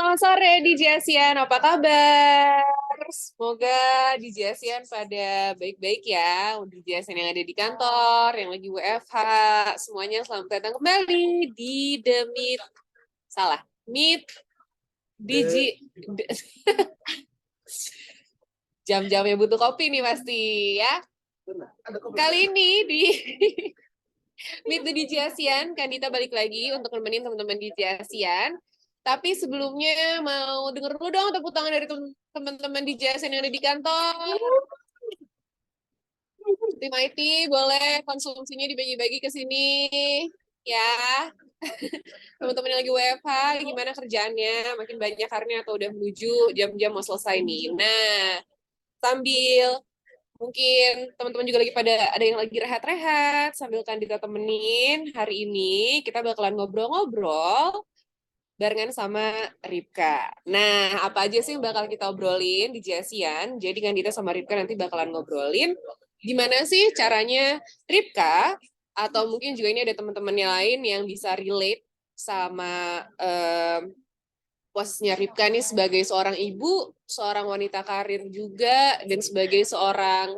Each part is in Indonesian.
Selamat sore DJ Asian, apa kabar? Semoga DJ Asian pada baik-baik ya. DJ Asian yang ada di kantor, yang lagi WFH, semuanya selamat datang kembali di The Meet. Salah, Meet DJ. Jam-jamnya butuh kopi nih pasti ya. Kali ini di Meet the DJ Asian, Kandita balik lagi untuk nemenin teman-teman DJ Asian. Tapi sebelumnya mau denger dulu dong tepuk tangan dari teman-teman DJ Asian yang ada di kantor. Tim IT boleh konsumsinya dibagi-bagi ke sini ya. Teman-teman yang lagi WFH, gimana kerjaannya? Makin banyak karena atau udah menuju jam-jam mau selesai nih. Nah, sambil mungkin teman-teman juga lagi ada yang lagi rehat-rehat, sambil Kandita temenin, hari ini kita bakalan ngobrol-ngobrol barengan sama Ripka. Nah, apa aja sih yang bakal kita obrolin di Jasian? Jadi Kandita sama Ripka nanti bakalan ngobrolin gimana sih caranya Ripka, atau mungkin juga ini ada teman-temannya lain yang bisa relate sama posisinya Ripka nih sebagai seorang ibu, seorang wanita karir juga, dan sebagai seorang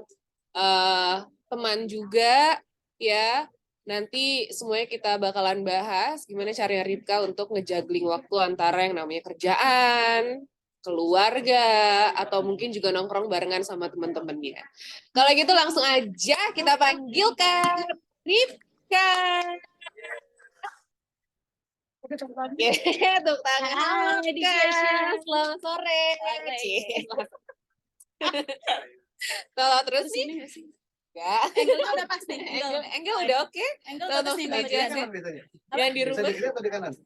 teman juga, ya. Nanti semuanya kita bakalan bahas gimana caranya Ripka untuk ngejagling waktu antara yang namanya kerjaan, keluarga, atau mungkin juga nongkrong barengan sama teman-temannya. Kalau gitu langsung aja kita panggilkan Ripka. Tepuk tangan. Hai, Selamat sore. Kalau terus sih enggak. Angle udah pasti. Angle udah oke. Angle udah pasti banget ya. Yang di rumah.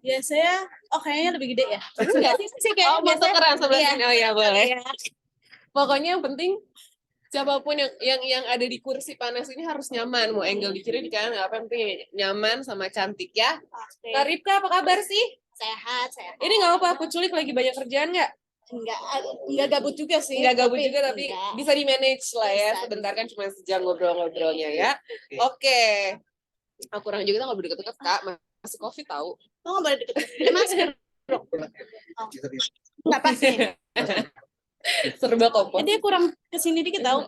Ya saya, kayaknya lebih gede ya. Enggak sih kayak mau tukeran sebelah iya. sini. Oh ya boleh. Pokoknya yang penting siapapun yang ada di kursi panas ini harus nyaman. Mau angle di kiri di kanan nggak apa, yang penting nyaman sama cantik ya. Oke. Kak Ripka apa kabar sih? Sehat. Ini nggak apa, aku culik lagi banyak kerjaan nggak? Enggak gabut juga sih. Nggak gabut juga tapi bisa di manage lah ya. Bisa. Sebentar kan cuma sejam ngobrol-ngobrolnya ya. Oke. Aku kurang juga nggak boleh deket-deket Kak. Masih COVID tahu. Oh, nggak boleh deket. Masker. Nggak pas nih. Serba kompos. Dia kurang kesini dikit tahu.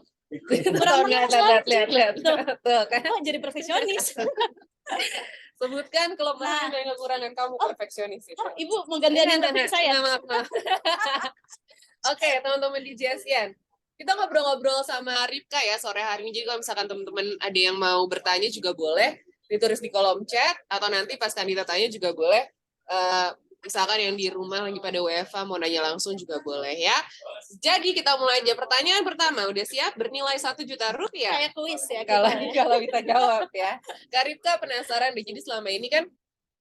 Kurang lihat. Tuh kan. Oh, jadi perfeksionis. Sebutkan kelemahan dan kekurangan kamu perfeksionis itu. Ibu mau gantian topik saya. Maaf. Oke, teman-teman di Jasian. Kita ngobrol-ngobrol sama Ripka ya sore hari ini. Jadi kalau misalkan teman-teman ada yang mau bertanya juga boleh ditulis di kolom chat, atau nanti pas Kandita tanya juga boleh. Misalkan yang di rumah lagi pada WFH mau nanya langsung juga boleh ya. Jadi kita mulai aja. Pertanyaan pertama, udah siap? Bernilai 1 juta rupiah. Kayak kuis ya. Kalau kita jawab ya. Kak Ripka penasaran deh. Jadi selama ini kan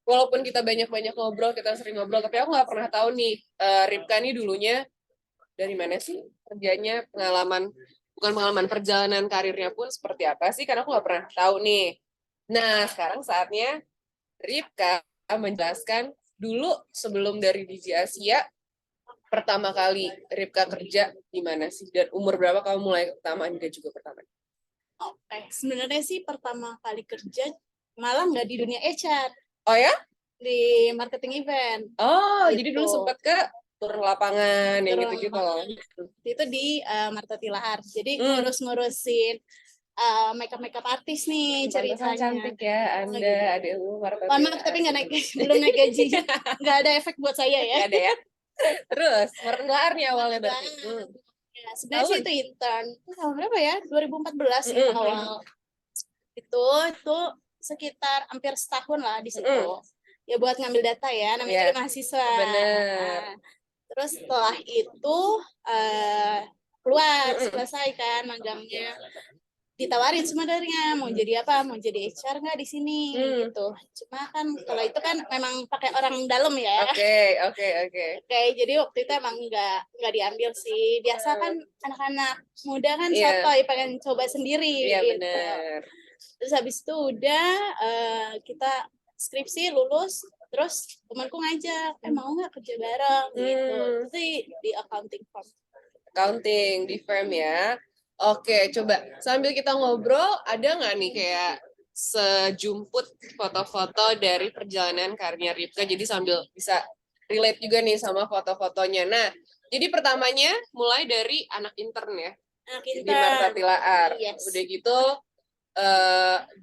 walaupun kita banyak-banyak ngobrol, kita sering ngobrol, tapi aku nggak pernah tahu nih Ripka nih dulunya dari mana sih kerjanya, bukan pengalaman perjalanan karirnya pun seperti apa sih? Karena aku nggak pernah tahu nih. Nah, sekarang saatnya Ripka menjelaskan dulu sebelum dari DJ Asia, pertama kali Ripka kerja di mana sih? Dan umur berapa kamu mulai pertama juga pertama? Oke, sebenarnya sih pertama kali kerja malah nggak di dunia HR. Oh ya? Di marketing event. Oh, jadi dulu sempat ke turun lapangan yang gitu-gitu loh. Itu di Marta Tilaar. Jadi ngurus-ngurusin makeup artis nih ceritanya. Cantik ya Anda, adik lu Marta. Maaf tapi belum naik gaji. Nggak ada efek buat saya ya. Nggak ada ya. Terus Marta nih awalnya berarti. Ya, sebenarnya sih itu intern. Tahun berapa ya? 2014 sih awal. Itu sekitar hampir setahun lah di situ. Ya buat ngambil data ya, namanya juga mahasiswa. Bener. Terus setelah itu keluar, selesai kan magangnya. Ditawarin sebenarnya mau jadi apa, mau jadi HR nggak di sini gitu. Cuma kan kalau itu kan memang pakai orang dalam ya. Oke. Jadi waktu itu emang nggak diambil sih. Biasa kan anak-anak muda kan sotoy pengen coba sendiri. Iya gitu. benar. Terus habis itu udah kita skripsi lulus, terus temanku ngajak, mau nggak kerja bareng gitu. Itu di accounting firm. Accounting di firm ya. Oke, coba sambil kita ngobrol, ada nggak nih kayak sejumput foto-foto dari perjalanan karirnya Ripka, jadi sambil bisa relate juga nih sama foto-fotonya. Nah, jadi pertamanya mulai dari anak intern ya Anak di Marta intern. Tilaar. Yes. Udah gitu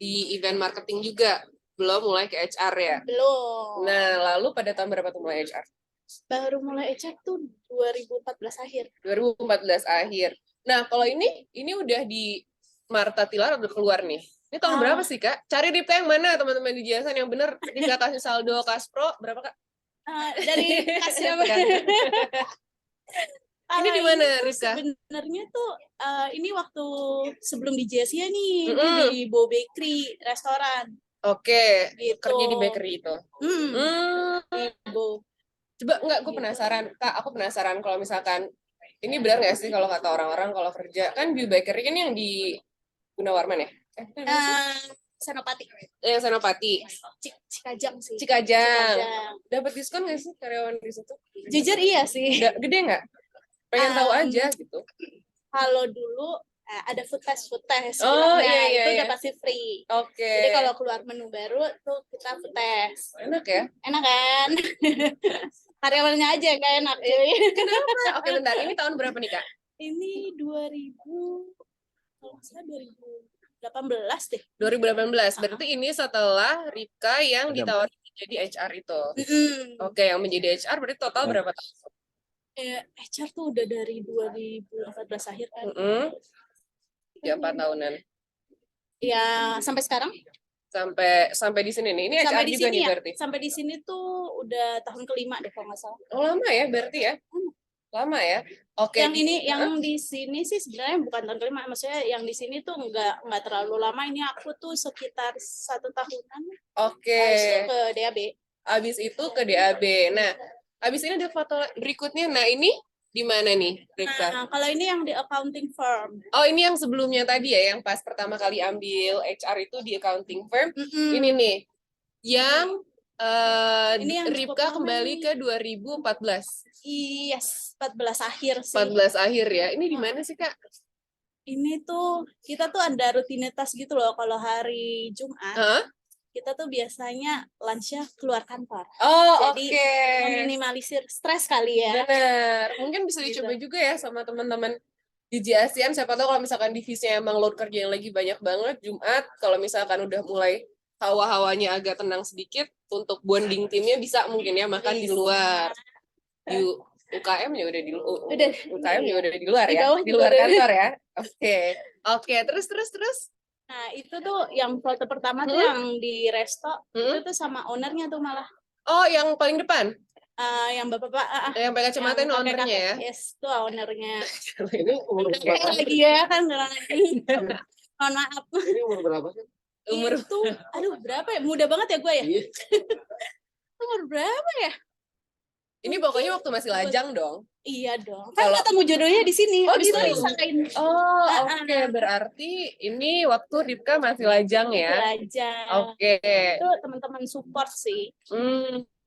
di event marketing juga, belum mulai ke HR ya. Belum. Nah, lalu pada tahun berapa tuh mulai HR? Baru mulai HR tuh 2014 akhir. 2014 akhir. Nah, kalau ini udah di Marta Tilaar udah keluar nih. Ini tahun berapa sih, Kak? Cari Ripka yang mana, teman-teman di Jasan yang bener. Ripka kasih saldo Kaspro, berapa, Kak? Dari kasih apa? Ini di mana, Ripka? Sebenarnya tuh ini waktu sebelum di Jessia nih, Mm-mm. ini di Bo Bakery restoran. Oke, Gitu. kerja di bakery itu. Di Bo. Coba enggak, gue Gitu. penasaran. Kak, aku penasaran kalau misalkan, ini benar nggak sih kalau kata orang-orang kalau kerja, kan di bakery kan yang di Gunawarman ya? Senopati. Yang Senopati. Cikajang sih. Cikajang. Dapat diskon nggak sih karyawan di situ? Jujur iya sih. Gede nggak? Pengen tahu aja gitu. Kalau dulu ada food test. Oh iya, itu udah pasti free. Oke. Jadi kalau keluar menu baru tuh kita food test. Enak ya? Enak kan? Karyawannya aja yang gak enak. Kenapa? Oke, bentar. Ini tahun berapa nih, Kak? Ini 2000, kalau nggak salah 2018 deh. 2018. Berarti ini setelah Ripka yang ditawarin jadi HR itu. Oke, yang menjadi HR berarti total berapa tahun? HR tuh udah dari 2014 akhir kan. Ya, 4 tahunan. Ya, sampai sekarang. Sampai di sini nih. Ini sampai HR di juga sini nih ya, berarti. Sampai di sini tuh udah tahun kelima deh kalau nggak salah. Oh, lama ya berarti ya? Lama ya. Oke. Yang ini yang di sini sih sebenarnya bukan tahun kelima, maksudnya yang di sini tuh nggak terlalu lama. Ini aku tuh sekitar 1 tahunan. Oke. Habis itu ke DAB. Habis itu ke DAB. Nah, habis ini ada foto berikutnya. Nah, ini di mana nih, Ripka? Nah, kalau ini yang di accounting firm. Oh, ini yang sebelumnya tadi ya, yang pas pertama kali ambil HR itu di accounting firm. Ini nih, yang ini yang Ripka kembali ke 2014. Yes, 14 akhir sih. 14 akhir ya. Ini di mana sih, Kak? Ini tuh, kita tuh ada rutinitas gitu loh, kalau hari Jumat. Kita tuh biasanya lunch-nya keluar kantor. Oh, jadi meminimalisir stres kali ya. Benar. Mungkin bisa dicoba juga ya sama teman-teman di JASIAN. Siapa tahu kalau misalkan divisinya emang load kerja yang lagi banyak banget, Jumat, kalau misalkan udah mulai hawa-hawanya agak tenang sedikit, untuk bonding timnya bisa mungkin ya makan di luar. Di UKM ya udah di UKM ya udah di luar ya. Di luar kantor ya. Oke, terus. Nah, itu tuh yang foto pertama tuh yang di resto, itu tuh sama ownernya tuh malah. Oh, yang paling depan? Yang bapak-bapak. Yang pakai kacamata ini ownernya ya? Yes, tuh ownernya. Ini umur berapa? Lagi ya kan, mohon maaf. Ini umur berapa sih? Umur itu, aduh berapa ya? Muda banget ya gue ya? Umur berapa ya? Ini pokoknya waktu masih lajang dong. Iya dong. Kan ketemu jodohnya di sini. Oh gitu. Oh, oke. Berarti ini waktu Ripka masih lajang ya? Lajang. Oke. Itu teman-teman support sih.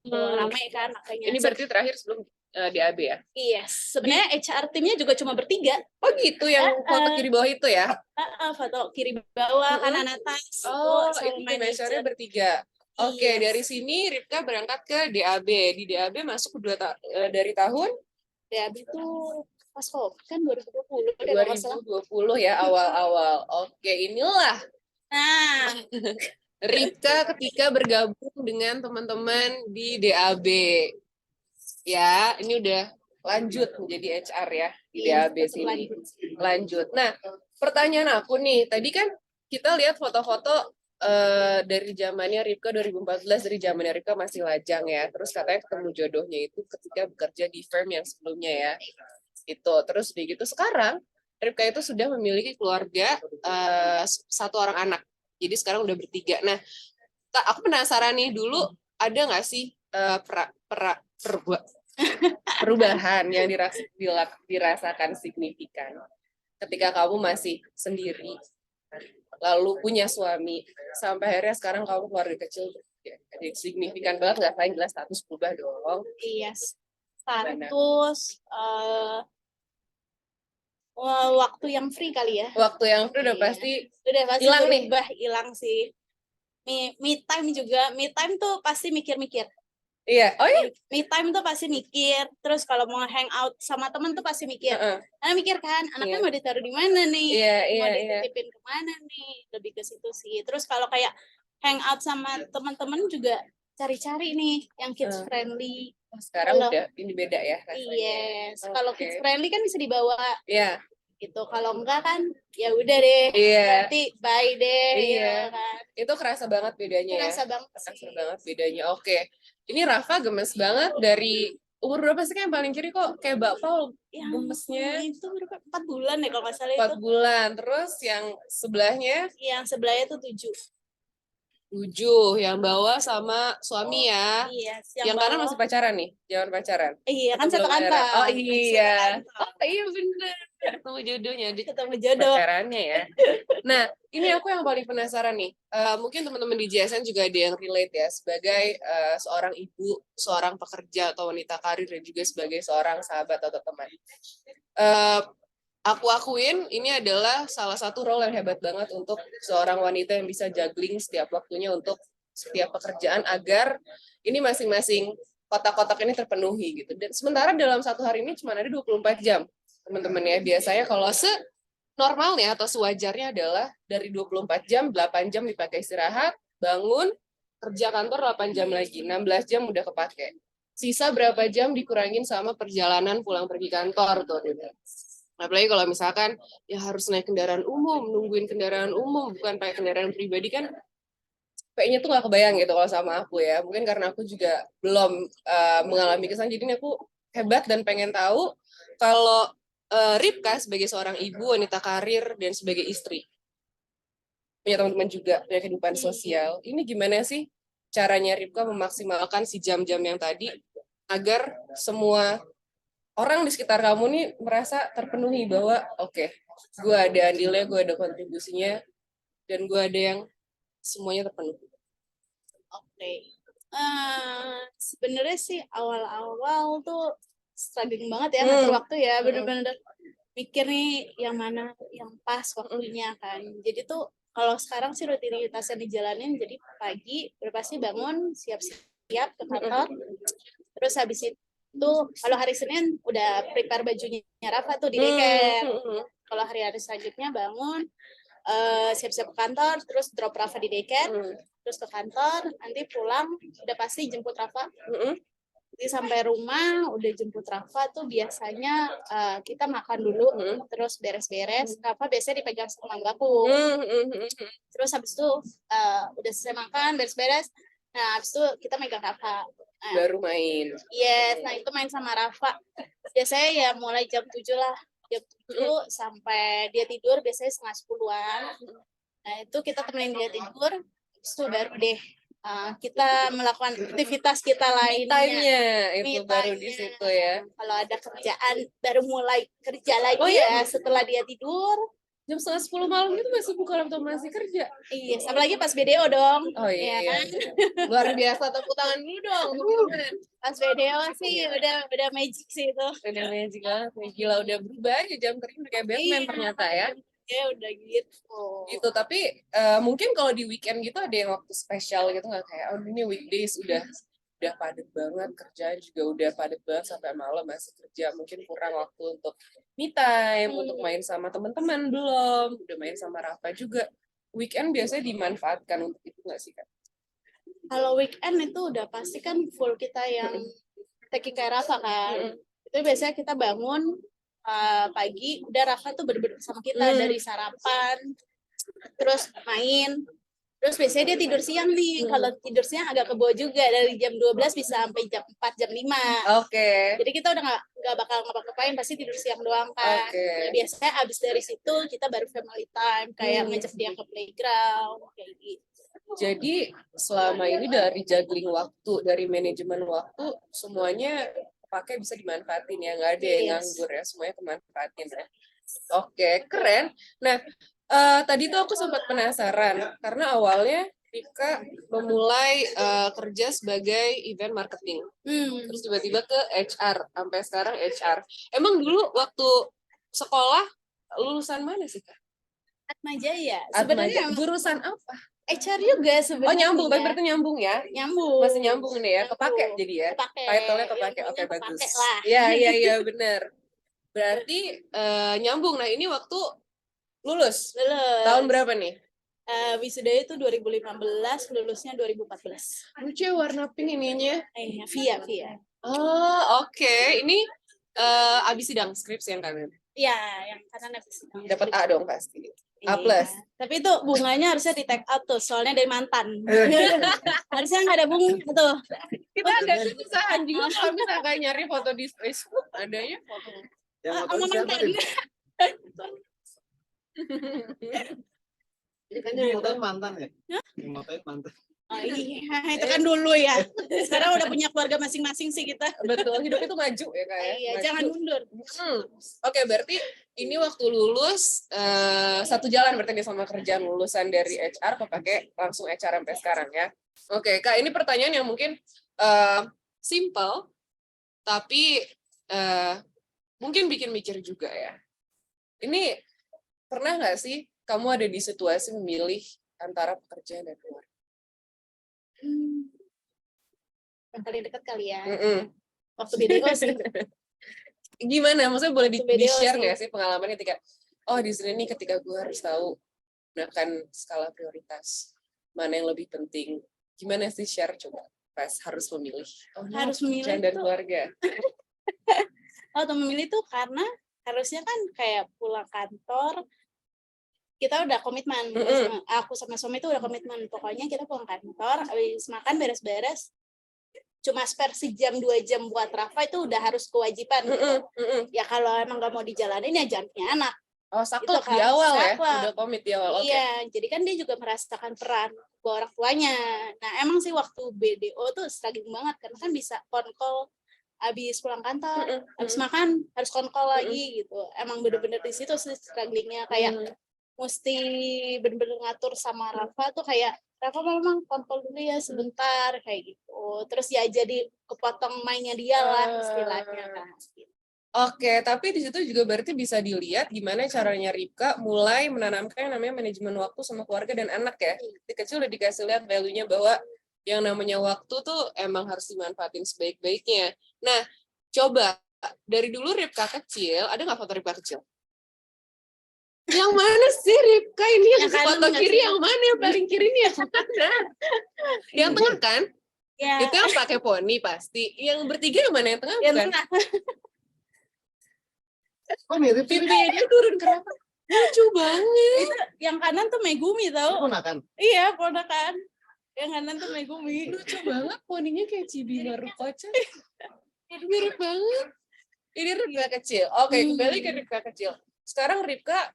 Ramai kan makanya. Ini berarti terakhir sebelum DAB ya? Iya. Sebenarnya HR timnya juga cuma bertiga. Oh gitu, yang foto kiri bawah itu ya? Foto kiri bawah, kanan atas. Oh, itu manajernya bertiga. Oke, dari sini Ripka berangkat ke DAB. Di DAB masuk dari tahun? DAB itu pas COVID kan 2020. 2020 ya, awal-awal. Oke, inilah. Nah, Ripka ketika bergabung dengan teman-teman di DAB. Ya, ini udah lanjut menjadi HR ya di DAB sini. Lanjut. Nah, pertanyaan aku nih, tadi kan kita lihat foto-foto dari zamannya Ripka 2014, dari zamannya Ripka masih lajang ya. Terus katanya ketemu jodohnya itu ketika bekerja di firm yang sebelumnya ya. Itu. Terus begitu sekarang Ripka itu sudah memiliki keluarga 1 orang anak. Jadi sekarang udah bertiga. Nah, aku penasaran nih, dulu ada nggak sih perubahan yang dirasakan signifikan ketika kamu masih sendiri, lalu punya suami, sampai akhirnya sekarang kamu keluarga kecil? Jadi signifikan banget nggak? Selain jelas status berubah dong. Iya, status waktu yang free kali ya. Waktu yang free udah pasti hilang nih. Hilang sih. Me time juga. Me time tuh pasti mikir-mikir. Iya. Oh iya. Me time tuh pasti mikir. Terus kalau mau hang out sama temen tuh pasti mikir. Karena mikir kan, anaknya mau ditaruh di mana nih? Mau dititipin kemana nih? Lebih ke situ sih. Terus kalau kayak hang out sama teman-teman juga cari-cari nih yang kids friendly. Sekarang udah ini beda ya rasanya. Yes. Kalau kids friendly kan bisa dibawa. Iya. Gitu. Kalau enggak kan ya udah deh. Nanti bye deh. Iya. Ya kan? Itu kerasa banget bedanya kerasa ya. Banget kerasa banget bedanya. Oke. Ini Rafa gemes banget dari umur berapa sih yang paling kiri kok kayak bapak gemesnya? Itu berapa? 4 bulan ya kalau nggak salah 4 bulan. Terus yang sebelahnya? Yang sebelahnya tuh 7. 7 yang bawah sama suami ya. Iya, yang kanan masih pacaran nih, jangan pacaran. Iya, kan satu kantor. Oh iya. Oh iya bener. Ketemu jodohnya, ketemu jodoh. Pacarannya ya. Nah, ini aku yang paling penasaran nih. Mungkin teman-teman di JSN juga ada yang relate ya, sebagai seorang ibu, seorang pekerja atau wanita karir, dan juga sebagai seorang sahabat atau teman. Aku akuin ini adalah salah satu role yang hebat banget untuk seorang wanita yang bisa juggling setiap waktunya untuk setiap pekerjaan agar ini masing-masing kotak-kotak ini terpenuhi gitu. Dan sementara dalam satu hari ini cuma ada 24 jam, teman-teman ya. Biasanya kalau normalnya atau sewajarnya adalah dari 24 jam, 8 jam dipakai istirahat, bangun, kerja kantor 8 jam lagi, 16 jam udah kepake. Sisa berapa jam dikurangin sama perjalanan pulang pergi kantor tuh. Apalagi kalau misalkan ya harus naik kendaraan umum, nungguin kendaraan umum, bukan pakai kendaraan pribadi kan, kayaknya tuh nggak kebayang gitu kalau sama aku ya. Mungkin karena aku juga belum mengalami kesan, jadi aku hebat dan pengen tahu kalau Ripka sebagai seorang ibu, wanita karir, dan sebagai istri, punya teman-teman juga, punya kehidupan sosial. Ini gimana sih caranya Ripka memaksimalkan si jam-jam yang tadi agar semua orang di sekitar kamu nih merasa terpenuhi bahwa oke, gue ada andilnya, gue ada kontribusinya, dan gue ada yang semuanya terpenuhi. Oke. Sebenarnya sih awal-awal tuh struggling banget ya ngatur waktu ya, bener-bener mikir nih yang mana yang pas waktunya kan. Jadi tuh kalau sekarang sih rutinitasnya dijalanin, jadi pagi udah pasti bangun, siap-siap ke kantor, terus habis itu kalau hari Senin udah prepare bajunya Rafa tuh di daycare. Kalau hari-hari selanjutnya bangun, siap-siap ke kantor, terus drop Rafa di daycare, terus ke kantor, nanti pulang udah pasti jemput Rafa. Jadi sampai rumah udah jemput Rafa tuh biasanya kita makan dulu, terus beres-beres. Rafa biasanya dipegang sama manggaku. Terus habis itu udah selesai makan, beres-beres. Nah, habis itu kita megang Rafa. Baru main. Yes, nah itu main sama Rafa. Biasanya ya mulai jam 7 lah. Jam 7 sampai dia tidur, biasanya setengah 10-an. Nah, itu kita temenin dia tidur. Habis itu baru deh kita melakukan aktivitas kita lainnya. Itu baru di situ ya. Kalau ada kerjaan, baru mulai kerja lagi ya setelah dia tidur. Jam 9:30 malam itu masih buka laptop, masih kerja. Iya, apalagi pas video dong. Oh iya. Ya kan? Luar biasa, tepuk tangan dulu dong. Pas video sih udah magic sih itu. Udah magic banget. Gila, udah berubah aja jam kerja kayak Batman ternyata ya. Ya udah gitu. Gitu, tapi mungkin kalau di weekend gitu ada yang waktu spesial gitu nggak, kayak oh ini weekdays udah padat banget, kerjaan juga udah padat banget sampai malam masih kerja, mungkin kurang waktu untuk me time, untuk main sama teman-teman belum, udah main sama Rafa juga. Weekend biasanya dimanfaatkan untuk itu nggak sih Kak? Kalau weekend itu udah pasti kan full kita yang taking care Rafa kan. Itu biasanya kita bangun pagi, udah Rafa tuh bener-bener sama kita dari sarapan, terus main. Terus biasanya dia tidur siang nih. Kalau tidur siang agak kebo juga, dari jam 12 bisa sampai jam 4, jam 5. Oke. Jadi kita udah nggak bakal ngapa-ngapain, pasti tidur siang doang kan. Nah, biasanya abis dari situ kita baru family time, kayak ngajak dia ke playground, kayak gitu. Jadi selama ini dari juggling waktu, dari manajemen waktu, semuanya pakai bisa dimanfaatin ya, nggak ada yang nganggur ya, semuanya kemanfaatin ya. Oke, keren. Nah, tadi tuh aku sempat penasaran karena awalnya Ripka memulai kerja sebagai event marketing, terus tiba-tiba ke HR, sampai sekarang HR. Emang dulu waktu sekolah lulusan mana sih Kak? Atmajaya. Sebenarnya jurusan apa? HR juga Oh sebenarnya. nyambung, tapi berarti nyambung ya? Nyambung. Masih nyambung nih ya, kepake jadi ya? Kepake. Title-nya kepake, oke Ilmunya bagus. kepake lah. Iya bener. Berarti nyambung. Nah ini waktu lulus. Tahun berapa nih? Wisudanya itu 2015, lulusnya 2014. Lucu warna pink ininya. Via. Oh oke. Ini abis sidang skripsi yang kanan. Iya, yang kanan habis. Dapat A dong pasti. A+. Tapi itu bunganya harusnya di take out tuh, soalnya dari mantan. Harusnya nggak ada bunga tuh. Kita ada kesusahan juga kalau misalnya kayak nyari foto di Facebook, adanya foto. Sama mantan. Ini kan yang motoin mantan ya? Yang motoin mantan. Oh iya, itu kan dulu ya. Sekarang udah punya keluarga masing-masing sih kita. Betul, hidup itu maju ya kayak. Iya, jangan mundur. Oke, berarti ini waktu lulus satu jalan berarti sama kerjaan lulusan dari HR kepake langsung HR sampai sekarang ya. Oke, Kak, ini pertanyaan yang mungkin simple tapi mungkin bikin mikir juga ya. Ini pernah nggak sih kamu ada di situasi memilih antara pekerjaan dan keluarga? Yang paling dekat kali ya. Waktu Waktu BDO sih. Gimana? Maksudnya boleh di-share sih. nggak sih pengalaman ketika, oh di sini nih ketika gue harus tahu gunakan skala prioritas, mana yang lebih penting. Gimana sih share coba pas harus memilih? Oh, Harus memilih pekerjaan dan tuh. keluarga. Atau memilih tuh karena harusnya kan kayak pulang kantor, kita udah komitmen. Aku sama suami tuh udah komitmen. Pokoknya kita pulang kantor, habis makan beres-beres, cuma spare sejam 2 jam buat Rafa itu udah harus kewajiban. Ya kalau emang gak mau dijalanin ya jangan punya anak. Oh, saklek Gitu di kan, awal ya? saklek. Udah komit di awal, oke. Iya, jadi kan dia juga merasakan peran ke orang tuanya. Nah emang sih waktu BDO tuh struggling banget, karena kan bisa on-call habis pulang kantor, habis makan harus on-call lagi gitu. Emang bener-bener di situ sih strugglingnya, kayak mesti bener-bener ngatur sama Rafa tuh kayak, Rafa memang on-call dulu ya sebentar kayak gitu. Terus ya jadi kepotong mainnya dia lah istilahnya kan. Oke, tapi di situ juga berarti bisa dilihat gimana caranya Ripka mulai menanamkan yang namanya manajemen waktu sama keluarga dan anak ya. Di kecil udah dikasih lihat value-nya bahwa yang namanya waktu tuh emang harus dimanfaatin sebaik-baiknya. Nah, coba dari dulu Ripka kecil, ada nggak foto Ripka kecil? Yang mana sih Ripka ini yang foto kiri yang mana? Yang paling kiri ini yang mana? Yang tengah kan? Ya. Itu yang pakai poni pasti. Yang bertiga yang mana? Yang tengah bukan? Yang tengah. Kok mirip sih? Pipinya dia turun kenapa? Lucu banget. Itu yang kanan tuh Megumi tau? Ponakan. Iya, ponakan. Yang kanan tuh Megumi. Lucu banget, poninya kayak Chibi Maruko-chan. Mirip banget. Ini Ripka kecil. Oke, kembali ke Ripka kecil. Sekarang Ripka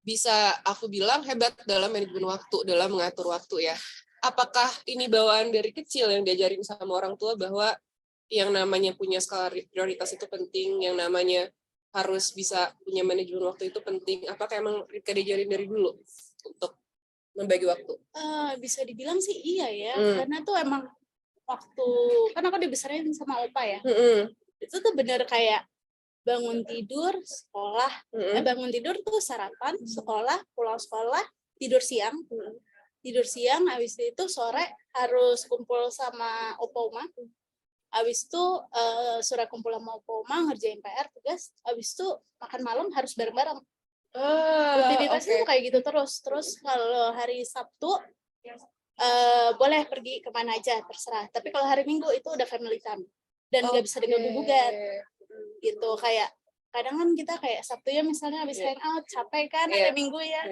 bisa aku bilang hebat dalam manajemen waktu, dalam mengatur waktu ya. Apakah ini bawaan dari kecil yang diajarin sama orang tua bahwa yang namanya punya skala prioritas itu penting, yang namanya harus bisa punya manajemen waktu itu penting? Apakah emang Ripka diajarin dari dulu untuk membagi waktu? Bisa dibilang sih iya ya, karena tuh emang waktu, kan aku dibesarin sama opa ya, itu tuh bener kayak bangun tidur, sekolah, bangun tidur tuh sarapan, sekolah, pulang sekolah, tidur siang, habis itu sore harus kumpul sama opa oma, habis itu sore kumpul sama opa oma, ngerjain PR, tugas, habis itu makan malam harus bareng-bareng. Rutinitasnya tuh kayak gitu terus kalau hari Sabtu boleh pergi kemana aja terserah, tapi kalau hari Minggu itu udah family time dan nggak bisa diganggu-gugat gitu. Kayak kadang kan kita kayak Sabtu ya misalnya habis hangout capek kan, hari Minggu ya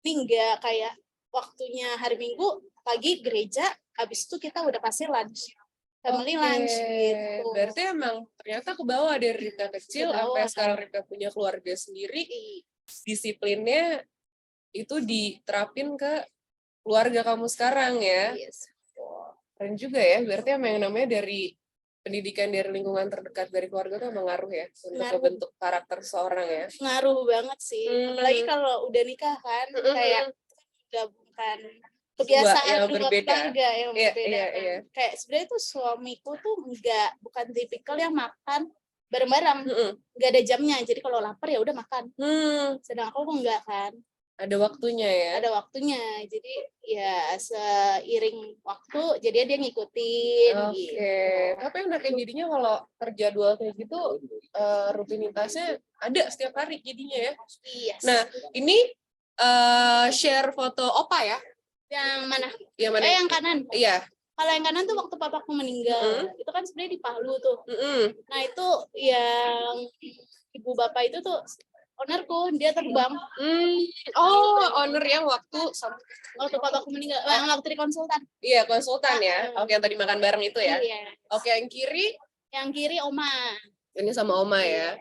ini enggak, kayak waktunya hari Minggu pagi gereja, habis itu kita udah pasti lunch, family lunch gitu. Berarti emang ternyata ke bawah dari Ripka kecil sampai sekarang Ripka punya keluarga sendiri, disiplinnya itu diterapin ke keluarga kamu sekarang ya. Keren juga ya, berarti emang yang namanya dari pendidikan dari lingkungan terdekat dari keluarga tuh emang ngaruh ya untuk membentuk karakter seorang ya. Ngaruh banget sih, apalagi kalau udah nikah kan, kayak gabungkan kebiasaan keluarga yang berbeda kan. Kayak sebenarnya tuh suamiku tuh bukan tipikal yang makan bareng-bareng, nggak ada jamnya, jadi kalau lapar ya udah makan. Sedang aku enggak kan, Ada waktunya ya. Ada waktunya. Jadi ya seiring waktu jadi dia ngikutin Oke. gitu. Tapi enaknya jadinya kalau terjadwal kayak gitu rutinitasnya ada setiap hari jadinya ya. Iya. Nah, ini share foto Opa ya? Yang mana? Yang mana? Yang kanan. Iya. Kalau yang kanan tuh waktu papaku meninggal. Itu kan sebenarnya di Palu tuh. Nah, itu yang ibu bapak itu tuh ownerku, dia terbang. Oh, owner yang waktu Papaku meninggal, waktu di konsultan. Iya, konsultan ya. Oke, yang tadi makan bareng itu ya. Iya. Oke, yang kiri? Yang kiri Oma. Ini sama Oma ya.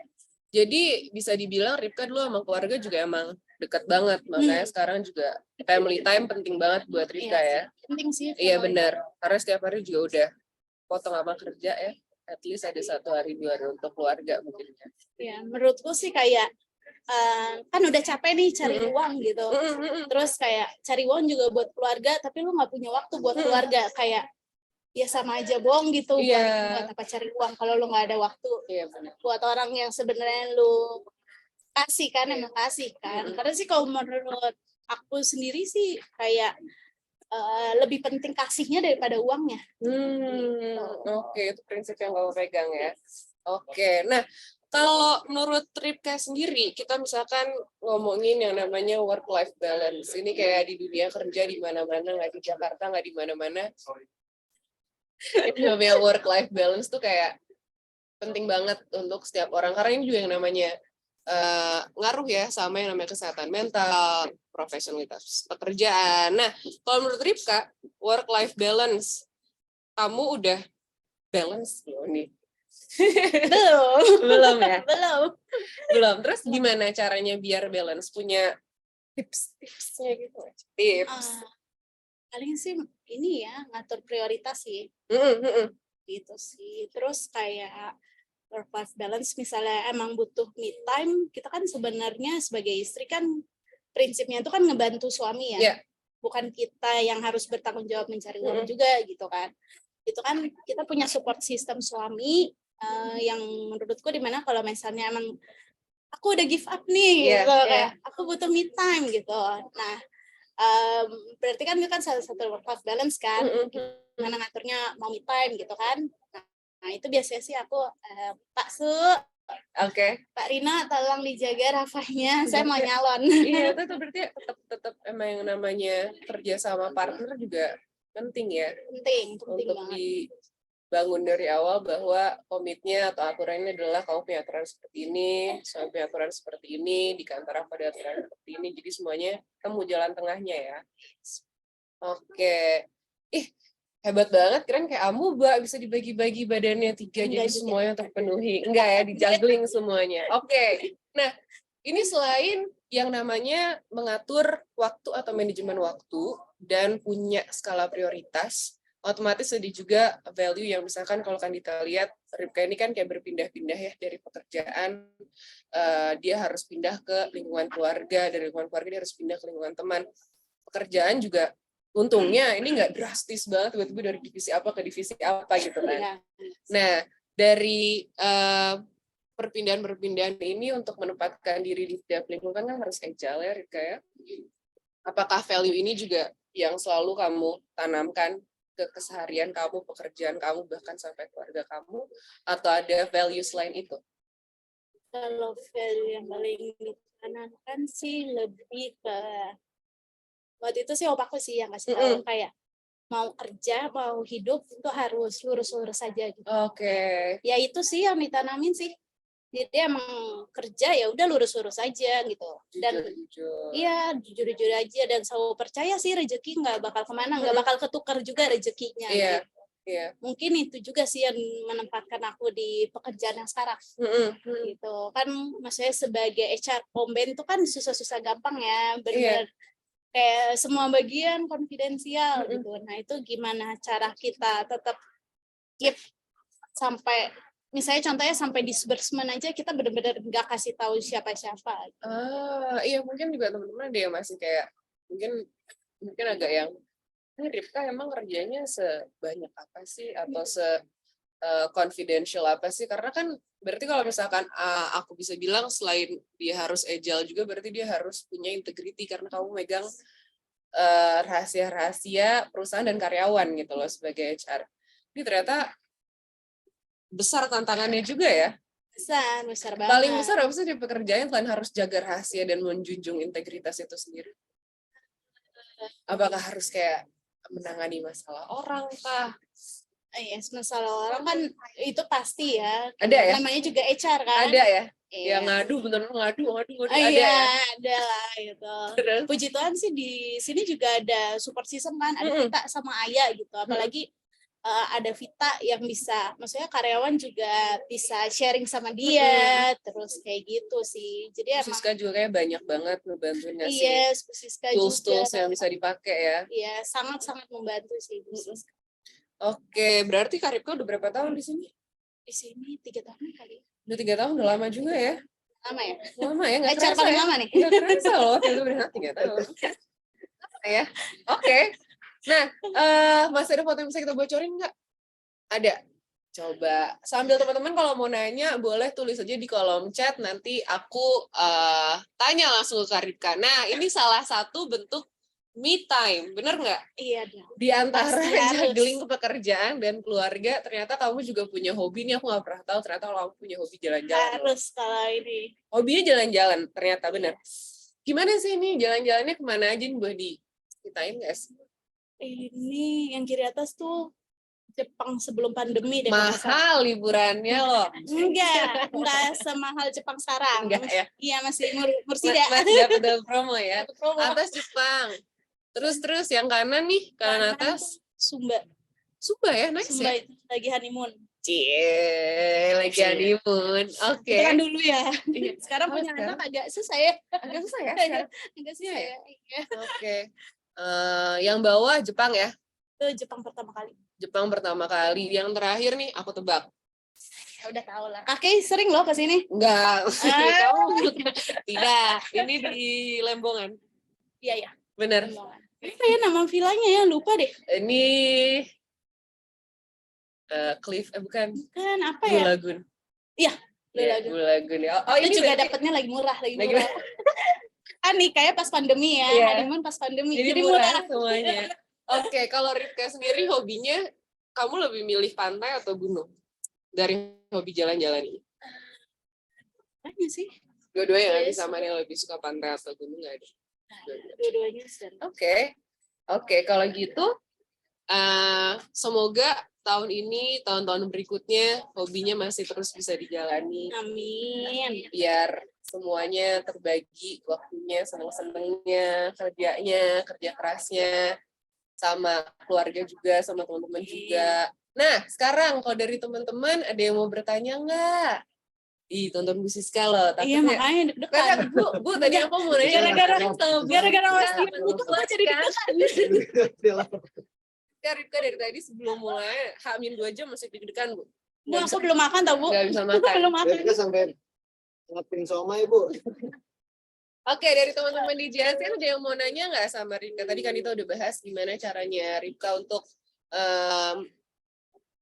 Jadi bisa dibilang Ripka dulu sama keluarga juga emang dekat banget. Makanya sekarang juga family time penting banget buat Ripka ya. Penting sih. Iya benar. Karena setiap hari juga udah potong sama kerja ya. At least ada 1 hari 2 hari untuk keluarga mungkin. Ya, menurutku sih kayak kan udah capek nih cari uang gitu. Terus kayak cari uang juga buat keluarga, tapi lu nggak punya waktu buat keluarga. Kayak ya sama aja bohong gitu. Buat apa cari uang kalau lu nggak ada waktu. Iya benar. Buat orang yang sebenarnya lu kasih kan, emang kasih kan. Karena sih kalau menurut aku sendiri sih kayak lebih penting kasihnya daripada uangnya. Oke, itu prinsip yang kamu pegang ya. Oke, nah kalau menurut Ripka sendiri, kita misalkan ngomongin yang namanya work-life balance. Ini kayak di dunia kerja di mana-mana, nggak di Jakarta, nggak di mana-mana. Ini namanya work-life balance tuh kayak penting banget untuk setiap orang. Karena ini juga yang namanya ngaruh ya sama yang namanya kesehatan mental, profesionalitas pekerjaan. Nah, kalau menurut Ripka, work-life balance, kamu udah balance belum nih? Belum ya? Belum. Terus gimana caranya biar balance? Punya tips-tipsnya gitu? Tips. Paling sih ini ya, ngatur prioritas sih. Gitu sih. Terus kayak work-life balance, misalnya emang butuh me time, kita kan sebenarnya sebagai istri kan prinsipnya itu kan ngebantu suami ya. Yeah. Bukan kita yang harus bertanggung jawab mencari uang juga gitu kan. Itu kan kita punya support system suami yang menurutku dimana kalau misalnya emang aku udah give up nih, gitu, kayak aku butuh me time gitu. Nah, berarti kan itu kan salah satu work-life balance kan, gimana ngaturnya mau me time gitu kan. Nah itu biasanya sih aku Pak Su, Pak Rina tolong dijaga Rafanya, saya mau nyalon. Iya, itu berarti tetap emang yang namanya kerja sama partner juga penting ya. Penting untuk banget. Dibangun dari awal bahwa komitnya atau aturannya adalah kamu punya aturan seperti ini, suami punya aturan seperti ini, di kantor aku ada aturan seperti ini, jadi semuanya temu jalan tengahnya ya. Oke. Hebat banget, keren kayak amuba bisa dibagi-bagi badannya 3 jadi semuanya terpenuhi. Enggak ya, di-juggling semuanya. Oke. Nah, ini selain yang namanya mengatur waktu atau manajemen waktu dan punya skala prioritas, otomatis ada juga value yang misalkan kalau kan kita lihat Ripka ini kan kayak berpindah-pindah ya dari pekerjaan, dia harus pindah ke lingkungan keluarga, dari lingkungan keluarga dia harus pindah ke lingkungan teman. Pekerjaan juga untungnya ini nggak drastis banget tiba-tiba dari divisi apa ke divisi apa gitu kan. Nah, dari perpindahan-perpindahan ini untuk menempatkan diri di setiap lingkungan kan harus agile ya Rika ya. Apakah value ini juga yang selalu kamu tanamkan ke keseharian kamu, pekerjaan kamu, bahkan sampai keluarga kamu, atau ada value selain itu? Kalau value yang paling ditanamkan sih lebih ke waktu itu sih opaku sih yang ngasih tahu kayak mau kerja, mau hidup itu harus lurus-lurus saja gitu. Oke. Ya itu sih yang ditanamin sih. Jadi emang kerja ya udah lurus-lurus aja gitu. Dan iya jujur-jujur aja dan selalu percaya sih rezeki nggak bakal kemana, nggak bakal ketukar juga rezekinya. Iya. Gitu. Mungkin itu juga sih yang menempatkan aku di pekerjaan yang sekarang. Gitu kan, maksudnya sebagai HR Pomben itu kan susah-susah gampang ya, bener. Kayak semua bagian konfidensial gitu. Nah itu gimana cara kita tetap keep sampai misalnya contohnya sampai disbursement aja kita benar-benar nggak kasih tahu siapa-siapa. Iya mungkin juga teman-teman ada yang masih kayak mungkin agak yang Ripka emang kerjanya sebanyak apa sih atau confidential apa sih? Karena kan berarti kalau misalkan aku bisa bilang selain dia harus agile juga berarti dia harus punya integrity karena kamu megang rahasia-rahasia perusahaan dan karyawan gitu loh sebagai HR. Ini ternyata besar tantangannya juga ya. Besar banget. Paling besar apa sih di pekerjaan selain harus jaga rahasia dan menjunjung integritas itu sendiri? Apakah harus kayak menangani masalah orang kah? Yes, masalah orang kan itu pasti ya. Ada ya? Namanya juga HR kan. Ada ya? Iya. Ya ngadu, bener ngadu, ada iya, ya? ada lah gitu. Terus? Puji Tuhan sih di sini juga ada support system kan, ada Vita sama Ayah gitu. Apalagi ada Vita yang bisa, maksudnya karyawan juga bisa sharing sama dia, terus kayak gitu sih. Jadi emang Siska juga kayak banyak banget ngebantuin ngasih yes, Siska tools-tools juga. yang bisa dipakai ya. Iya, sangat-sangat membantu sih Bu Siska. Oke, berarti Karipka udah berapa tahun di sini? Di sini 3 tahun kali. Udah 3 tahun, udah lama juga ya? Lama ya? Lama ya, nggak HR kerasa paling ya? lama nih. Nggak kerasa loh, itu benar 3 tahun. Ya, oke. Nah, masih ada foto yang bisa kita bocorin nggak? Ada. Coba sambil teman-teman kalau mau nanya boleh tulis aja di kolom chat, nanti aku tanya langsung ke Karipka. Nah, ini salah satu bentuk me time, bener nggak? Iya dong. Di antara Pasti harus. juggling pekerjaan dan keluarga, ternyata kamu juga punya hobi nih. Aku nggak pernah tahu ternyata kalau kamu punya hobi jalan-jalan. Harus kalau ini. Hobinya jalan-jalan, ternyata bener. Gimana sih ini jalan-jalannya kemana aja nih, boleh diceritain nggak sih? Ini yang kiri atas tuh Jepang sebelum pandemi deh. kalau nggak salah. Mahal liburannya loh. Enggak semahal Jepang sekarang. Enggak ya? Iya masih Mursida. Masih dapat promo ya. Dapet promo. Atas Jepang. Terus yang kanan nih, kanan atas Sumba. Sumba ya, nice Sumba ya. itu lagi honeymoon. Cie, lagi honeymoon. Oke. Itu kan dulu ya. Sekarang Oh, punya sekarang? anak agak susah ya. Agak susah ya sekarang? Agak susah ya. Iya. Oke. Yang bawah Jepang ya. Itu Jepang pertama kali. Jepang pertama kali. Yang terakhir nih aku tebak. Ya udah tahu lah. Kakek sering loh ke sini. Enggak. Kamu tidak. Ini di Lembongan. Iya ya. Bener. Apa ya nama villanya ya? Lupa deh. Ini Cliff, bukan. Kan apa Blue ya? Lagoon. Iya. Blue Ya, Lagoon. Blue Lagoon ya. Oh, Itu ini juga berarti- dapatnya lagi murah. Lagi Kan nih kayak pas pandemi ya. Iya. Honeymoon pas pandemi. Jadi Jadi murah murah. semuanya. Oke, kalau Ripka sendiri hobinya, kamu lebih milih pantai atau gunung? Dari hobi jalan-jalan ini? Banyak sih. Dua-duanya nggak Yes. bisa, mana yang lebih suka pantai atau gunung nggak ada? Dua-duanya sedang. Oke, kalau gitu, semoga tahun ini, tahun-tahun berikutnya, hobinya masih terus bisa dijalani. Amin. Biar semuanya terbagi waktunya, seneng-senengnya, kerjanya, kerja kerasnya, sama keluarga juga, sama teman-teman juga. Nah, sekarang kalau dari teman-teman ada yang mau bertanya nggak? Ih, tonton Bu Siska loh. Iya Takutnya, makanya deg-degan. karena Bu, tadi aku mau nanya. Gara-gara Mas Siska, Ibu tuh aku jadi Ripka dari tadi sebelum mulai H-2 jam masih deg-degan, Bu. Bu, aku belum makan tau Bu. Nggak bisa Aku makan. belum makan. Mereka sampai ngapin somai, Bu. Oke, dari teman-teman di JSN ada yang mau nanya nggak sama Ripka? Tadi kan kita udah bahas gimana caranya Ripka untuk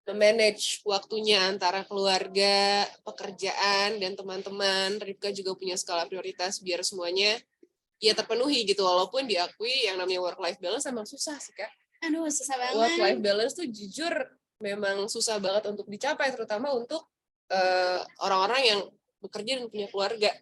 memanage waktunya antara keluarga, pekerjaan, dan teman-teman. Ripka juga punya skala prioritas biar semuanya ya terpenuhi gitu. Walaupun diakui yang namanya work-life balance emang susah sih, Kak. Aduh, susah banget. Work-life balance tuh jujur memang susah banget untuk dicapai, terutama untuk orang-orang yang bekerja dan punya keluarga.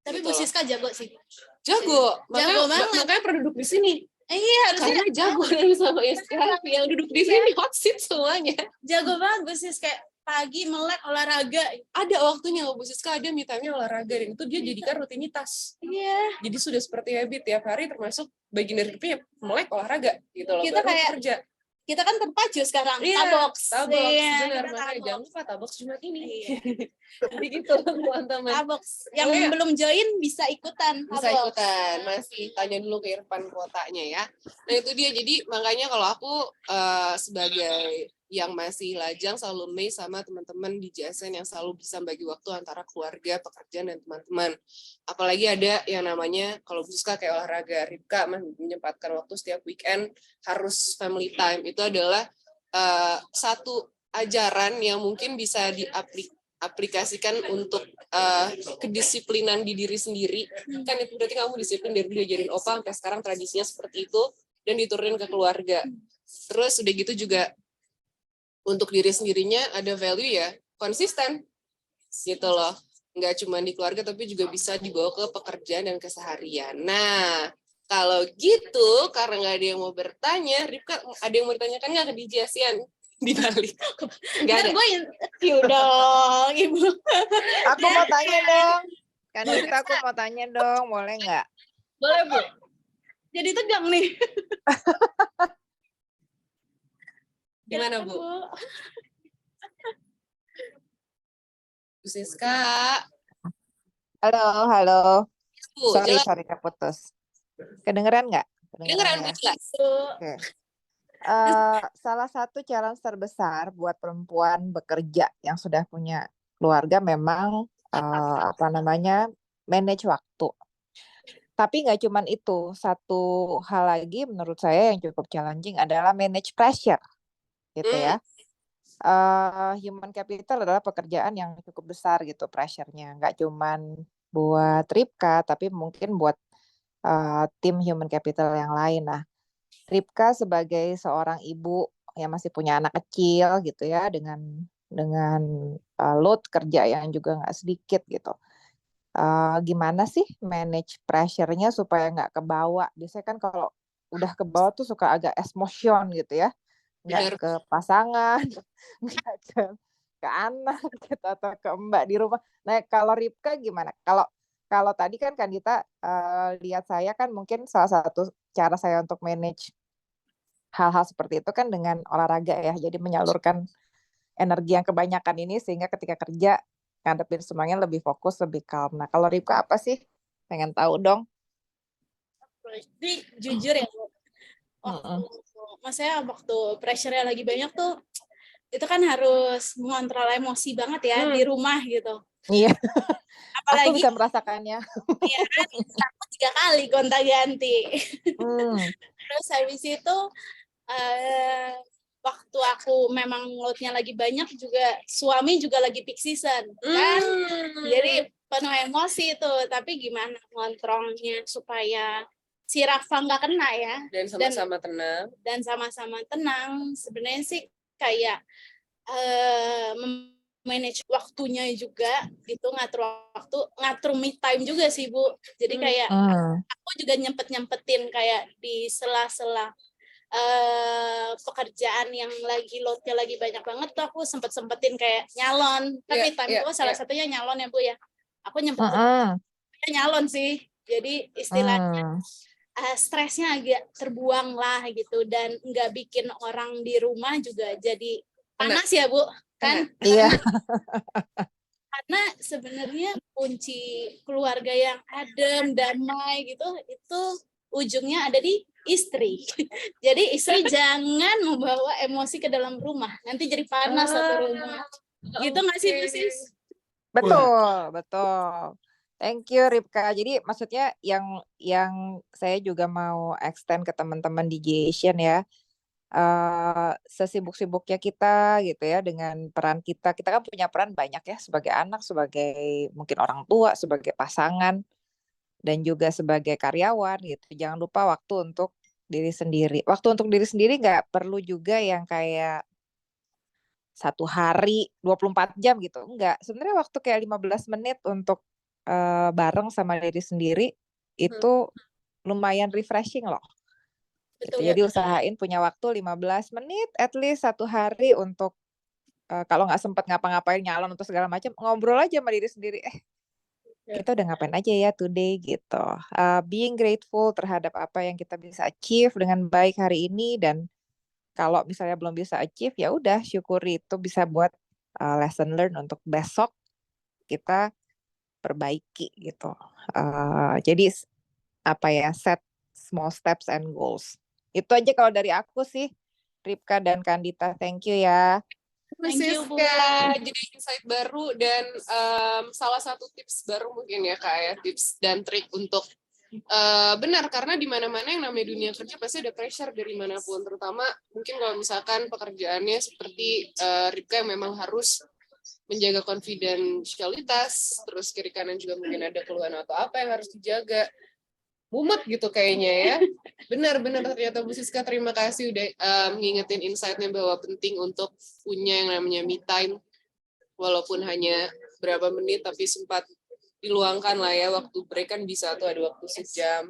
Tapi gitu Bu loh. Siska jago sih. Jago, Jago banget. makanya pernah duduk di sini. Iya, harusnya Karena jago dan sama SKP yang duduk di sini hot seat semuanya. jago banget Bu Siska. Kayak pagi melek olahraga. Ada waktunya loh Bu Siska, ada me time-nya olahraga dan itu dia jadikan rutinitas. Iya. Jadi sudah seperti habit tiap hari, termasuk bagian dari hidupnya melek olahraga gitu loh. Kita baru kayak kerja. Kita kan terpacu sekarang. Iya, Tabox. Tabox, Iya, benar. kita Makanya Tabox. jangan lupa Tabox Jumat ini. Iya. Jadi gitu teman-teman. Tabox. Yang Pokoknya- belum join bisa ikutan. Bisa Tabox. ikutan, masih tanya dulu ke Irfan kuotanya ya. Nah itu dia, jadi makanya kalau aku sebagai yang masih lajang selalu amazed sama teman-teman di JSN yang selalu bisa bagi waktu antara keluarga, pekerjaan, dan teman-teman. Apalagi ada yang namanya, kalau Siska kayak olahraga, Ripka menyempatkan waktu setiap weekend harus family time. Itu adalah satu ajaran yang mungkin bisa diaplikasikan untuk kedisiplinan di diri sendiri. Kan itu berarti kamu disiplin dari dulu diajarin opa sampai sekarang tradisinya seperti itu dan diturunin ke keluarga. Terus udah gitu juga untuk diri sendirinya ada value ya, konsisten gitu loh. Nggak cuma di keluarga tapi juga bisa dibawa ke pekerjaan dan keseharian. Nah, kalau gitu karena nggak ada yang mau bertanya, Ripka ada yang mau ditanyakan nggak ke DJ Asian di balik? Nggak ada. Gue interview dong, Ibu. Aku mau tanya dong. Kan aku mau tanya dong, boleh nggak? Boleh, Bu. Jadi tegang nih. Gimana, Bu? Bu Siska. Halo. Bu, Sorry keputus. Kedengeran nggak? Kedengeran, Bu, jelas. Oke. Salah satu challenge terbesar buat perempuan bekerja yang sudah punya keluarga memang manage waktu. Tapi nggak cuman itu, satu hal lagi menurut saya yang cukup challenging adalah manage pressure, gitu ya. Human capital adalah pekerjaan yang cukup besar gitu pressure-nya, nggak cuman buat Ripka, tapi mungkin buat tim human capital yang lain. Nah, Ripka sebagai seorang ibu yang masih punya anak kecil gitu ya, dengan load kerja yang juga nggak sedikit gitu. Gimana sih manage pressure-nya supaya nggak kebawa? Biasanya kan kalau udah kebawa tuh suka agak emotion gitu ya, nggak ke pasangan, nggak ke anak gitu, atau ke mbak di rumah. Nah, kalau Ripka gimana? Kalau tadi kan Kandita lihat saya kan mungkin salah satu cara saya untuk manage hal-hal seperti itu kan dengan olahraga ya, jadi menyalurkan energi yang kebanyakan ini sehingga ketika kerja ngadepin semuanya lebih fokus, lebih calm. Nah, kalau Ripka apa sih? Pengen tahu dong. Jadi jujur ya, Bu. Maksudnya waktu pressure-nya lagi banyak tuh, itu kan harus mengontrol emosi banget ya di rumah gitu. Iya. Apalagi aku bisa merasakannya. Iya kan, aku 3 kali gonta-ganti. Terus habis itu waktu aku memang load-nya lagi banyak juga, suami juga lagi peak season kan. Jadi penuh emosi itu, tapi gimana ngontrolnya supaya si Rafa nggak kena ya. Dan sama-sama tenang. Dan sama-sama tenang. Sebenarnya sih kayak manage waktunya juga gitu, ngatur waktu, ngatur me time juga sih, Bu. Jadi kayak aku juga nyempetin kayak di sela-sela pekerjaan yang lagi loadnya lagi banyak banget tuh aku sempetin kayak nyalon. Tapi timeku salah satunya nyalon ya, Bu ya. Aku nyempetin nyalon sih. Jadi istilahnya stresnya agak terbuang lah gitu, dan nggak bikin orang di rumah juga jadi panas ya, Bu, kan? Iya. Karena sebenarnya kunci keluarga yang adem, damai gitu, itu ujungnya ada di istri. Jadi istri jangan membawa emosi ke dalam rumah, nanti jadi panas satu rumah. Gitu nggak sih, Bu Sis? Betul. Thank you, Ripka. Jadi maksudnya yang saya juga mau extend ke teman-teman DJ Asian ya. Sesibuk-sibuknya kita gitu ya, dengan peran kita kan punya peran banyak ya, sebagai anak, sebagai mungkin orang tua, sebagai pasangan, dan juga sebagai karyawan gitu. Jangan lupa waktu untuk diri sendiri. Waktu untuk diri sendiri nggak perlu juga yang kayak 1 hari 24 jam gitu. Enggak. Sebenarnya waktu kayak 15 menit untuk bareng sama diri sendiri itu lumayan refreshing loh. Gitu. Jadi usahain punya waktu 15 menit at least 1 hari untuk kalau nggak sempat ngapa-ngapain nyalon untuk segala macam, ngobrol aja sama diri sendiri. Kita udah ngapain aja ya today gitu. Being grateful terhadap apa yang kita bisa achieve dengan baik hari ini, dan kalau misalnya belum bisa achieve ya udah syukuri, itu bisa buat lesson learn untuk besok kita perbaiki gitu. Jadi set small steps and goals. Itu aja kalau dari aku sih, Ripka dan Kandita. Thank you ya. Thank you, Bu. Jadi insight baru dan salah satu tips baru mungkin ya Kak ya, tips dan trik untuk benar, karena di mana-mana yang namanya dunia kerja pasti ada pressure dari manapun, terutama mungkin kalau misalkan pekerjaannya seperti Ripka yang memang harus menjaga konfidensialitas, terus kiri kanan juga mungkin ada keluhan atau apa yang harus dijaga. Mumet gitu kayaknya ya. Benar-benar ternyata Bu Siska, terima kasih udah ngingetin insight-nya bahwa penting untuk punya yang namanya me time, walaupun hanya berapa menit tapi sempat diluangkan lah ya, waktu break kan bisa tuh ada waktu sejam.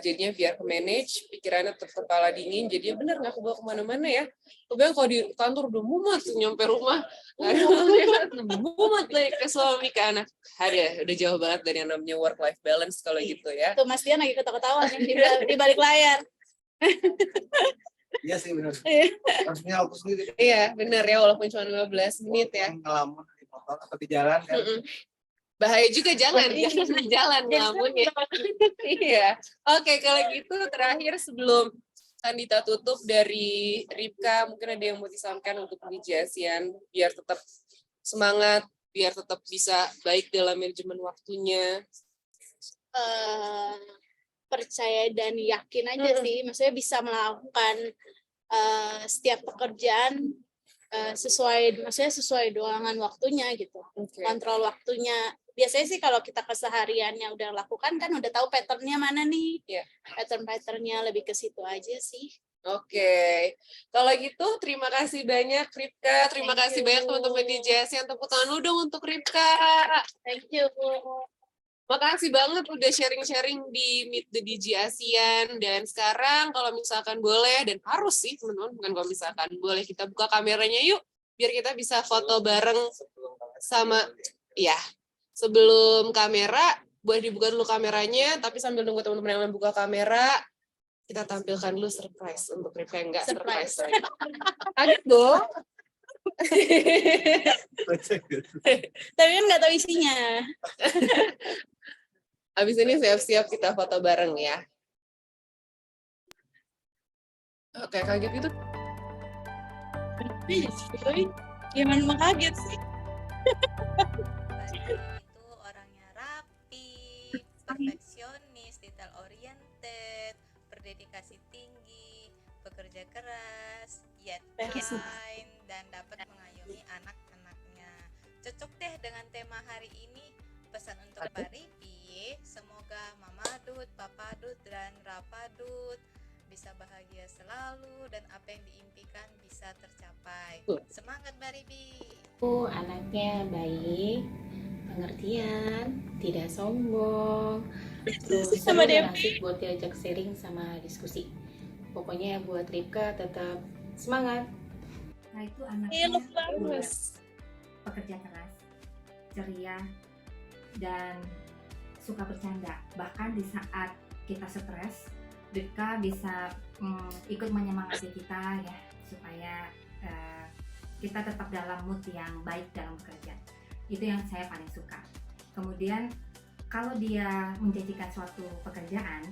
Jadinya biar ke manage, pikirannya tetap kepala dingin, jadinya bener nggak kebawa kemana-mana ya. Kemudian kalau di kantor udah mumet tuh, nyampe rumah nggak ada mumet lagi ke suami ke anak. Udah jauh banget dari yang namanya work life balance kalau gitu ya. Tuh Mas Dian lagi ketawa-ketawa nih di balik layar. Iya sih benar. Harusnya aku sendiri. Iya bener ya, walaupun cuma 15 menit ya. Ngelamun di motor atau di jalan kan. Bahaya juga jangan ngelamun ya. Iya. Oke, kalau gitu terakhir sebelum Sandita tutup dari Ripka, mungkin ada yang mau disampaikan untuk peneliti ASEAN biar tetap semangat, biar tetap bisa baik dalam manajemen waktunya. Percaya dan yakin aja sih, maksudnya bisa melakukan setiap pekerjaan sesuai doangan waktunya gitu. Kontrol waktunya. Biasanya sih kalau kita kesehariannya udah lakukan kan udah tahu patternnya mana nih. Pattern-patternnya lebih ke situ aja sih. Oke. Kalau gitu terima kasih banyak Ripka, terima kasih banyak teman-teman di ASEAN. Tepuk tangan dulu dong untuk Ripka. Thank you. Makasih banget udah sharing-sharing di Meet the DJ ASEAN. Dan sekarang kalau misalkan boleh, dan harus sih teman-teman, bukan kalau misalkan boleh, kita buka kameranya yuk, biar kita bisa foto bareng sama, ya, sebelum kamera, boleh dibuka dulu kameranya, tapi sambil nunggu teman-teman yang lain buka kamera, kita tampilkan dulu surprise untuk Ripka yang nggak surprise lagi. Kaget dong. Tapi kan nggak tahu isinya. Abis ini siap-siap kita foto bareng ya. Oke, kaget gitu. Gimana mau kaget sih? Itu orangnya rapi, perfeksionis, detail oriented, berdedikasi tinggi, bekerja keras, yet kind, dan dapat mengayomi anak-anaknya. Cocok deh dengan tema hari ini. Pesan untuk Mbak Ripi, semoga Mama Dut, Papa Dut, dan Rapa Dut bisa bahagia selalu dan apa yang diimpikan bisa tercapai. Semangat Mbak Ripi. Anaknya baik, pengertian, tidak sombong, terus Sama dia. asik buat diajak sharing sama diskusi. Pokoknya buat Ripka tetap semangat. Nah itu anaknya pekerja keras, ceria, dan suka bercanda. Bahkan di saat kita stres, Ripka bisa ikut menyemangati kita ya, supaya kita tetap dalam mood yang baik dalam bekerja. Itu yang saya paling suka. Kemudian kalau dia menjanjikan suatu pekerjaan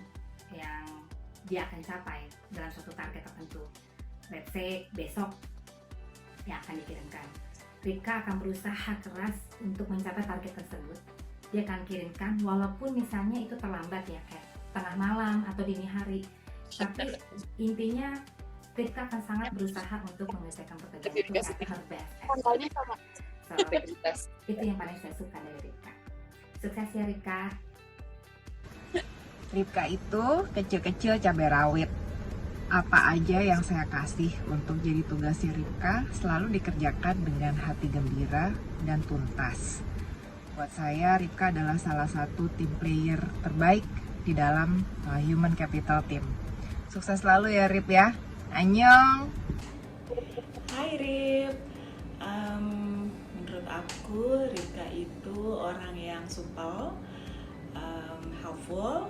yang dia akan capai dalam suatu target tertentu, let's say besok yang akan dikirimkan, Ripka akan berusaha keras untuk mencapai target tersebut. Dia akan kirimkan walaupun misalnya itu terlambat ya, kayak tengah malam atau dini hari, tapi intinya Ripka akan sangat berusaha untuk mengerjakan pekerjaan itu at her best. So, itu yang paling saya suka dari Ripka. Sukses ya Ripka. Ripka itu kecil-kecil cabai rawit. Apa aja yang saya kasih untuk jadi tugasnya Ripka selalu dikerjakan dengan hati gembira dan tuntas. Buat saya, Ripka adalah salah satu tim player terbaik di dalam Human Capital Team. Sukses selalu ya Rip ya. Annyeong. Hai Rip. Menurut aku Ripka itu orang yang supel, helpful,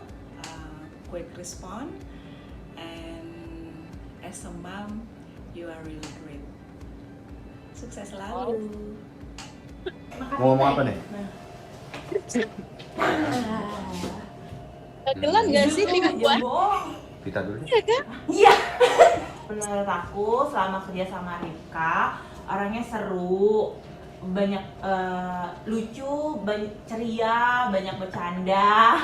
quick respond, and as a mom, you are really great. Sukses selalu. Mau ngomong apa nih? Kegelan nggak sih tiga buah? Kita dulu. Iya kan? Iya. Menurut aku selama kerja sama Ripka, orangnya seru, banyak lucu, ceria, banyak bercanda.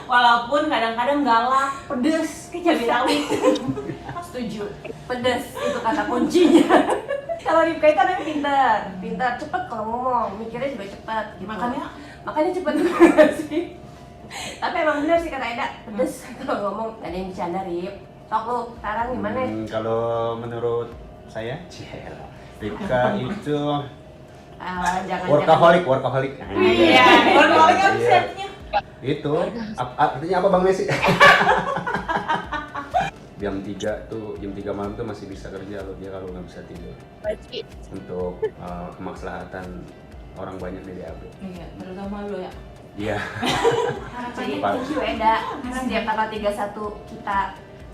Walaupun kadang-kadang galak, pedes, kayak cabai rawit. Setuju, pedes itu kata kuncinya. Kalau Ripka itu anaknya pintar, cepet kalau ngomong, mikirnya juga cepet. Gitu. Makanya cepet sih. Tapi emang bener sih kata Eda, pedes kalau ngomong. Ada yang bercanda, Rip. Sok lu, sekarang gimana? Kalau menurut saya, Ripka itu workaholic. Iya, workaholic apa sih artinya? Itu artinya apa Bang Messi? jam 3 malam tuh masih bisa kerja loh dia kalau nggak bisa tidur. Untuk kemaslahatan orang banyak di DAB. Iya, terutama lo ya. Iya. Jadi thank you Eda. Setiap tanggal 31 kita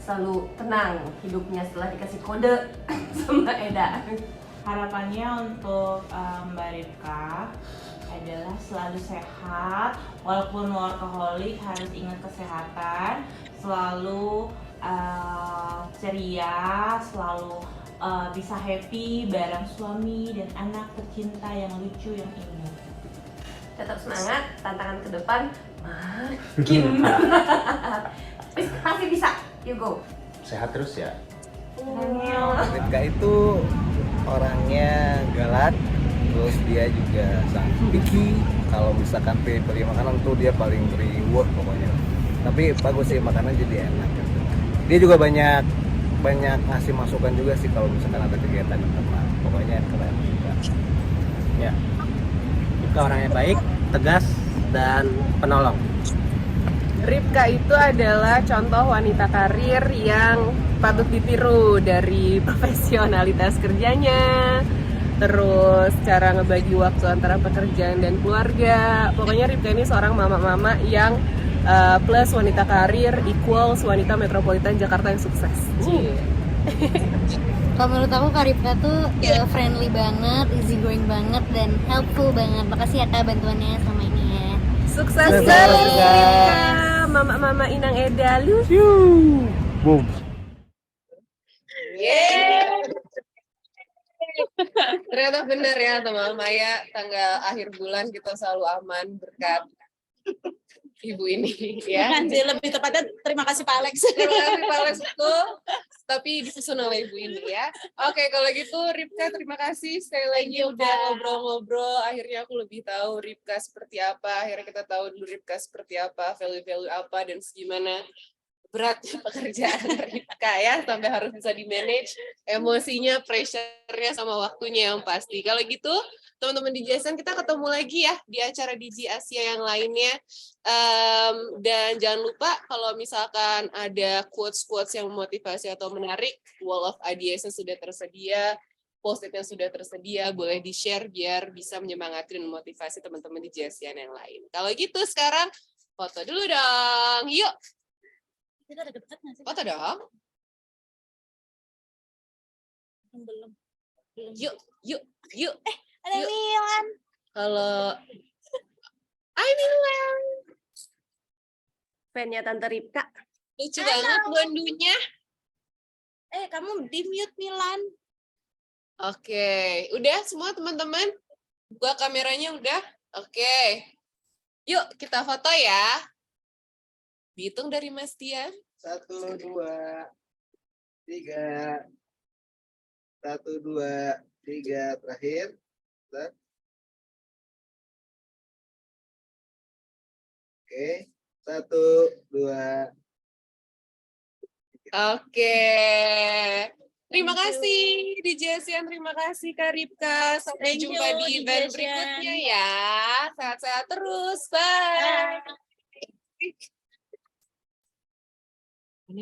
selalu tenang hidupnya setelah dikasih kode sama Eda. Harapannya untuk Mbak Ripka adalah selalu sehat, walaupun workaholic harus ingat kesehatan, selalu ceria, selalu bisa happy bareng suami dan anak tercinta yang lucu, yang imut. Tetap semangat, tantangan ke depan makin berat. Pasti bisa, you go. Sehat terus ya. Ripka itu orangnya galak, terus dia juga sangat picky. Kalau misalkan pilih makanan tuh dia paling reward pokoknya. Tapi bagus sih makanan jadi enak. Dia juga banyak ngasih masukan juga sih kalau misalkan ada kegiatan teman. Pokoknya keren juga. Ya. Ripka orangnya baik, tegas, dan penolong. Ripka itu adalah contoh wanita karir yang patut ditiru dari profesionalitas kerjanya, terus cara ngebagi waktu antara pekerjaan dan keluarga. Pokoknya Ripka ini seorang mama-mama yang plus wanita karir equals wanita metropolitan Jakarta yang sukses. Kalau menurut aku Kak Ripka tuh friendly banget, easy going banget, dan helpful banget. Makasih ya Kak bantuannya sama ini ya. Sukses terus Ripka, mama-mama Inang Eda, lucu. Boom. Ternyata benar ya teman Maya, tanggal akhir bulan kita selalu aman berkat ibu ini ya. Lebih tepatnya terima kasih Pak Alex. Terima kasih Pak Alex itu, tapi disusun oleh ibu ini ya. Oke, kalau gitu Ripka terima kasih sekali lagi udah ngobrol-ngobrol. Akhirnya aku lebih tahu Ripka seperti apa. Akhirnya kita tahu dulu Ripka seperti apa, value-value apa, dan segimana beratnya pekerjaan Ripka ya, sampai harus bisa di-manage emosinya, pressure-nya, sama waktunya yang pasti. Kalau gitu, teman-teman di JSN kita ketemu lagi ya di acara DJ Asia yang lainnya. Dan jangan lupa kalau misalkan ada quotes-quotes yang memotivasi atau menarik, Wall of Ideas sudah tersedia, post-it-nya sudah tersedia, boleh di-share biar bisa menyemangati dan memotivasi teman-teman di JSN yang lain. Kalau gitu sekarang foto dulu dong. Yuk. Kita ada dekat nggak sih? Foto dong. Belum. Yuk. Ada Milan. Kalau Milan. Fan-nya Tante Ripka. Lucu banget bondunya. Kamu di-mute Milan. Oke, udah semua teman-teman? Buka kameranya udah? Oke. Yuk kita foto ya. Dihitung dari Mas Tian. 1, 2, 3. 1, 2, 3 terakhir. Oke, 1, 2. Oke. Terima kasih di JSN, terima kasih Kak Ripka. Sampai jumpa di event berikutnya ya. Sehat-sehat terus. Bye.